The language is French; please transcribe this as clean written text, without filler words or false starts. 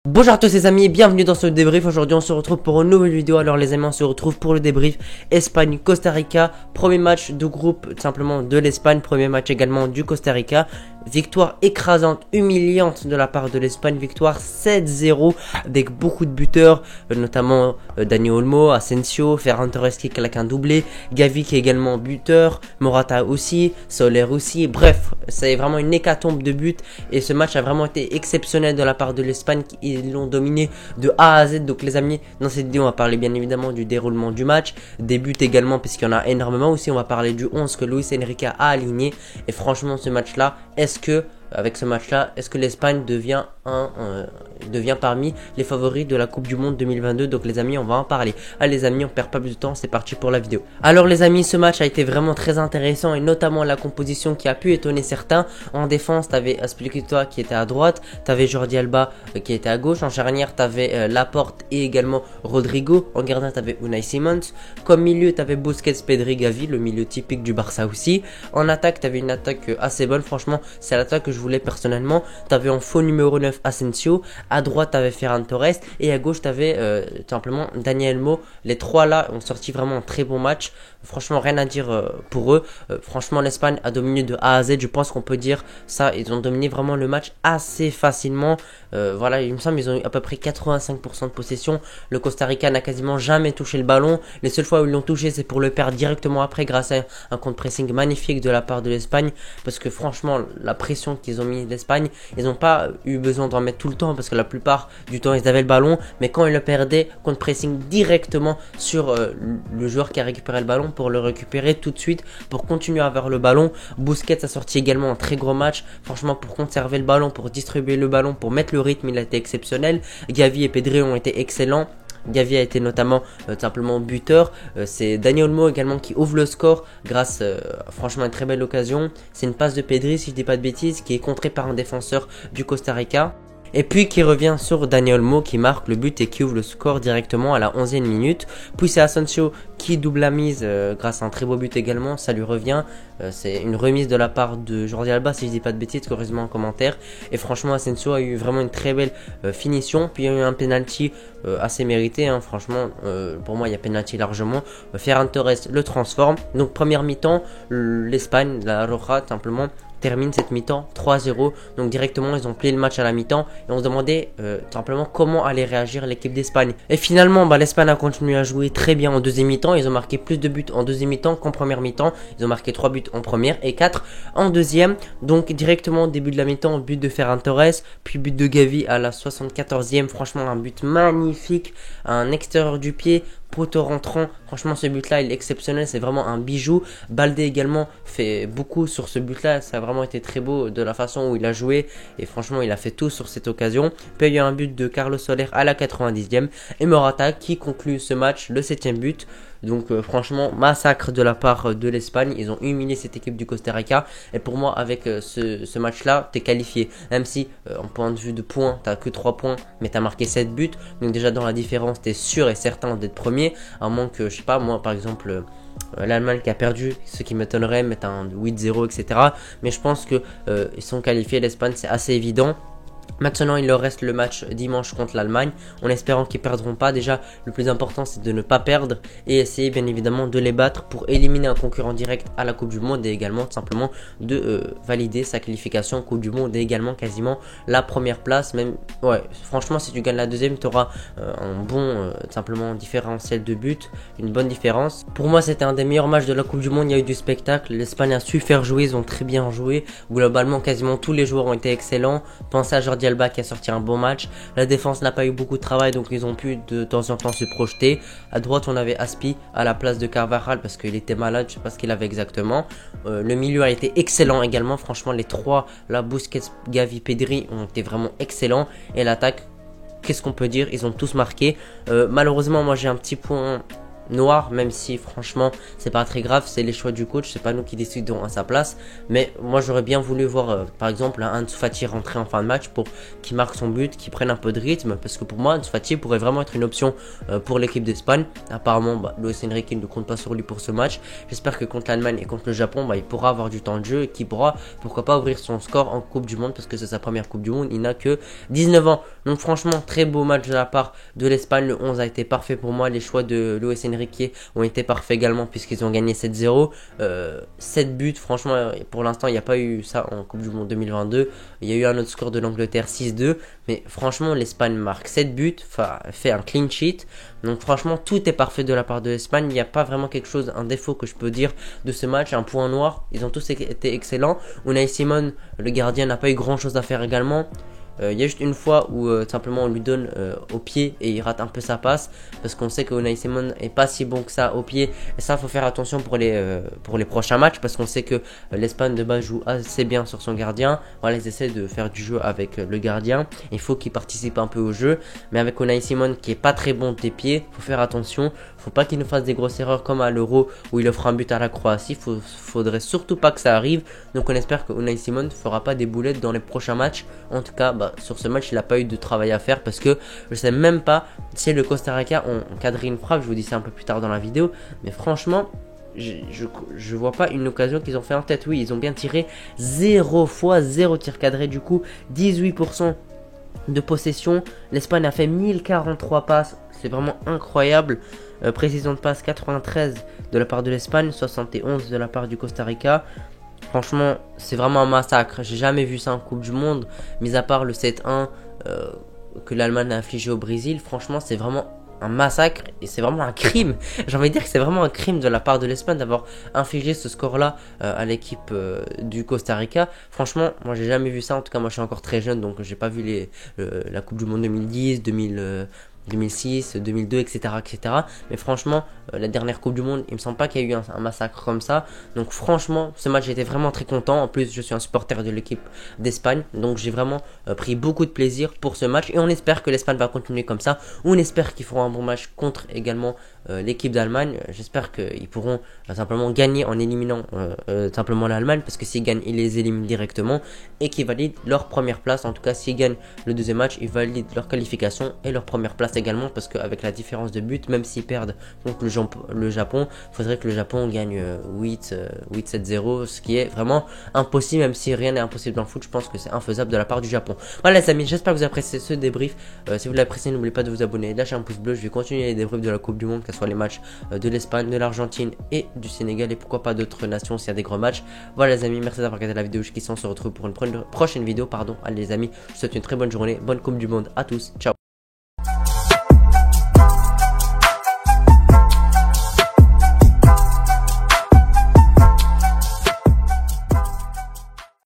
Bonjour à tous les amis et bienvenue dans ce débrief. Aujourd'hui on se retrouve pour une nouvelle vidéo. Alors les amis, on se retrouve pour le débrief Espagne-Costa Rica. Premier match de groupe tout simplement de l'Espagne, premier match également du Costa Rica. Victoire écrasante, humiliante de la part de l'Espagne, victoire 7-0 avec beaucoup de buteurs, notamment Dani Olmo, Asensio, Ferran Torres qui claque un doublé, Gavi qui est également buteur, Morata aussi, Soler aussi. Bref, c'est vraiment une hécatombe de buts et ce match a vraiment été exceptionnel de la part de l'Espagne. Ils l'ont dominé de A à Z. Donc les amis, dans cette vidéo on va parler bien évidemment du déroulement du match, des buts également puisqu'il y en a énormément. Aussi on va parler du 11 que Luis Enrique a aligné. Et franchement ce match là, avec ce match-là, est-ce que l'Espagne devient parmi les favoris de la Coupe du Monde 2022? Donc les amis, on va en parler. Allez les amis, on perd pas plus de temps, c'est parti pour la vidéo. Alors les amis, ce match a été vraiment très intéressant et notamment la composition qui a pu étonner certains. En défense, t'avais Azpilicueta qui était à droite, t'avais Jordi Alba qui était à gauche. En charnière, t'avais Laporte et également Rodrigo. En gardien, t'avais Unai Simons. Comme milieu, t'avais Busquets, Pedri, Gavi, le milieu typique du Barça aussi. En attaque, t'avais une attaque assez bonne. Franchement, c'est l'attaque que je voulais personnellement. T'avais en faux numéro 9 Asensio, à droite t'avais Ferran Torres et à gauche t'avais tout simplement Dani Olmo. Les trois là ont sorti vraiment un très bon match. Franchement rien à dire pour eux. Franchement l'Espagne a dominé de A à Z, je pense qu'on peut dire ça. Ils ont dominé vraiment le match assez facilement. Voilà, il me semble ils ont eu à peu près 85% de possession. Le Costa Rica n'a quasiment jamais touché le ballon. Les seules fois où ils l'ont touché c'est pour le perdre directement après grâce à un contre-pressing magnifique de la part de l'Espagne. Parce que franchement la pression qu'ils ont mis l'Espagne, ils n'ont pas eu besoin d'en mettre tout le temps parce que la plupart du temps ils avaient le ballon, mais quand ils le perdaient, contre pressing directement sur le joueur qui a récupéré le ballon pour le récupérer tout de suite pour continuer à avoir le ballon. Busquets a sorti également un très gros match, franchement pour conserver le ballon, pour distribuer le ballon, pour mettre le rythme, il a été exceptionnel. Gavi et Pedri ont été excellents. Gavi a été notamment simplement buteur. C'est Dani Olmo également qui ouvre le score grâce franchement à une très belle occasion. C'est une passe de Pedri si je dis pas de bêtises qui est contrée par un défenseur du Costa Rica. Et puis qui revient sur Dani Olmo qui marque le but et qui ouvre le score directement à la 11e minute. Puis c'est Asensio qui double la mise grâce à un très beau but également. Ça lui revient. C'est une remise de la part de Jordi Alba si je dis pas de bêtises, correctement en commentaire. Et franchement Asensio a eu vraiment une très belle finition. Puis il y a eu un penalty assez mérité. Hein. Franchement pour moi il y a penalty largement. Ferran Torres le transforme. Donc première mi-temps, l'Espagne, la Roja simplement termine cette mi-temps 3-0. Donc directement ils ont plié le match à la mi-temps et on se demandait simplement comment allait réagir l'équipe d'Espagne. Et finalement l'Espagne a continué à jouer très bien en deuxième mi-temps. Ils ont marqué plus de buts en deuxième mi-temps qu'en première mi-temps. Ils ont marqué 3 buts en première et 4 en deuxième. Donc directement début de la mi-temps, but de Ferran Torres, puis but de Gavi à la 74e. Franchement un but magnifique, un extérieur du pied, poteau rentrant. Franchement ce but là il est exceptionnel, c'est vraiment un bijou. Baldé également fait beaucoup sur ce but là, ça a vraiment été très beau de la façon où il a joué et franchement il a fait tout sur cette occasion. Puis il y a un but de Carlos Soler à la 90e et Morata qui conclut ce match, le 7e but. Donc franchement massacre de la part de l'Espagne, ils ont humilié cette équipe du Costa Rica et pour moi avec ce match là t'es qualifié, même si en point de vue de points t'as que 3 points mais t'as marqué 7 buts, donc déjà dans la différence t'es sûr et certain d'être premier, à moins que je sais pas moi par exemple l'Allemagne qui a perdu, ce qui m'étonnerait, mettre un 8-0 etc, mais je pense que ils sont qualifiés, l'Espagne c'est assez évident. Maintenant il leur reste le match dimanche contre l'Allemagne, en espérant qu'ils ne perdront pas. Déjà le plus important c'est de ne pas perdre et essayer bien évidemment de les battre pour éliminer un concurrent direct à la Coupe du Monde et également tout simplement de valider sa qualification Coupe du Monde et également quasiment la première place. Même ouais, franchement si tu gagnes la deuxième tu auras un bon simplement différentiel de but, une bonne différence. Pour moi c'était un des meilleurs matchs de la Coupe du Monde, il y a eu du spectacle, l'Espagne a su faire jouer, ils ont très bien joué, globalement quasiment tous les joueurs ont été excellents. Pensez à Jordi Alba qui a sorti un bon match. La défense n'a pas eu beaucoup de travail donc ils ont pu de temps en temps se projeter. À droite on avait Aspi à la place de Carvajal parce qu'il était malade, je sais pas ce qu'il avait exactement. Le milieu a été excellent également, franchement les trois, la Busquets, Gavi, Pedri ont été vraiment excellents. Et l'attaque, qu'est-ce qu'on peut dire, ils ont tous marqué. Malheureusement moi j'ai un petit point noir, même si franchement c'est pas très grave, c'est les choix du coach, c'est pas nous qui décidons à sa place. Mais moi j'aurais bien voulu voir par exemple un Ansu Fati rentrer en fin de match pour qu'il marque son but, qu'il prenne un peu de rythme, parce que pour moi Ansu Fati pourrait vraiment être une option pour l'équipe d'Espagne. Apparemment Luis Enrique ne compte pas sur lui pour ce match. J'espère que contre l'Allemagne et contre le Japon il pourra avoir du temps de jeu et qu'il pourra pourquoi pas ouvrir son score en Coupe du Monde, parce que c'est sa première Coupe du Monde, il n'a que 19 ans. Donc franchement très beau match de la part de l'Espagne, le 11 a été parfait pour moi, les choix de Luis Enrique ont été parfaits également puisqu'ils ont gagné 7-0, 7 buts, franchement pour l'instant il n'y a pas eu ça en Coupe du Monde 2022, il y a eu un autre score de l'Angleterre 6-2, mais franchement l'Espagne marque 7 buts, fait un clean sheet, donc franchement tout est parfait de la part de l'Espagne, il n'y a pas vraiment quelque chose, un défaut que je peux dire de ce match, un point noir, ils ont tous été excellents. Unai Simon, le gardien, n'a pas eu grand chose à faire également. Il y a juste une fois où simplement on lui donne au pied et il rate un peu sa passe, parce qu'on sait que Unai Simon est pas si bon que ça au pied, et ça faut faire attention pour les prochains matchs, parce qu'on sait que l'Espagne de base joue assez bien sur son gardien. Voilà, ils essaient de faire du jeu avec le gardien, il faut qu'il participe un peu au jeu, mais avec Unai Simon qui est pas très bon des pieds, faut faire attention, faut pas qu'il nous fasse des grosses erreurs comme à l'Euro où il offre un but à la Croatie, faudrait surtout pas que ça arrive. Donc on espère que Unai Simon fera pas des boulettes dans les prochains matchs. En tout cas sur ce match il n'a pas eu de travail à faire, parce que je sais même pas si le Costa Rica ont cadré une frappe, je vous dis ça un peu plus tard dans la vidéo, mais franchement je vois pas une occasion qu'ils ont fait en tête. Oui, ils ont bien tiré 0 fois 0 tir cadré, du coup 18% de possession. L'Espagne a fait 1043 passes, c'est vraiment incroyable. Précision de passe 93 de la part de l'Espagne, 71 de la part du Costa Rica. Franchement, c'est vraiment un massacre. J'ai jamais vu ça en Coupe du Monde, mis à part le 7-1 que l'Allemagne a infligé au Brésil. Franchement, c'est vraiment un massacre et c'est vraiment un crime. J'ai envie de dire que c'est vraiment un crime de la part de l'Espagne d'avoir infligé ce score-là à l'équipe du Costa Rica. Franchement, moi j'ai jamais vu ça. En tout cas, moi je suis encore très jeune, donc j'ai pas vu la Coupe du Monde 2010, 2006, 2002, etc., etc. Mais franchement, la dernière Coupe du Monde, il me semble pas qu'il y a eu un massacre comme ça. Donc franchement, ce match, j'étais vraiment très content. En plus, je suis un supporter de l'équipe d'Espagne, donc j'ai vraiment pris beaucoup de plaisir pour ce match. Et on espère que l'Espagne va continuer comme ça. On espère qu'ils feront un bon match contre également l'équipe d'Allemagne. J'espère qu'ils pourront simplement gagner en éliminant simplement l'Allemagne, parce que s'ils gagnent, ils les éliminent directement et qu'ils valident leur première place. En tout cas, s'ils gagnent le deuxième match, ils valident leur qualification et leur première place également, parce qu'avec la différence de but, même s'ils perdent contre le Japon, il faudrait que le Japon gagne 8-7-0, ce qui est vraiment impossible, même si rien n'est impossible dans le foot. Je pense que c'est infaisable de la part du Japon. Voilà les amis, j'espère que vous appréciez ce débrief. Si vous l'appréciez, n'oubliez pas de vous abonner, lâcher un pouce bleu. Je vais continuer les débriefs de la Coupe du Monde, que ce soit les matchs de l'Espagne, de l'Argentine et du Sénégal, et pourquoi pas d'autres nations s'il y a des gros matchs. Voilà les amis, merci d'avoir regardé la vidéo jusqu'ici. On se retrouve pour une prochaine vidéo. Allez les amis, je vous souhaite une très bonne journée, bonne Coupe du Monde à tous, ciao.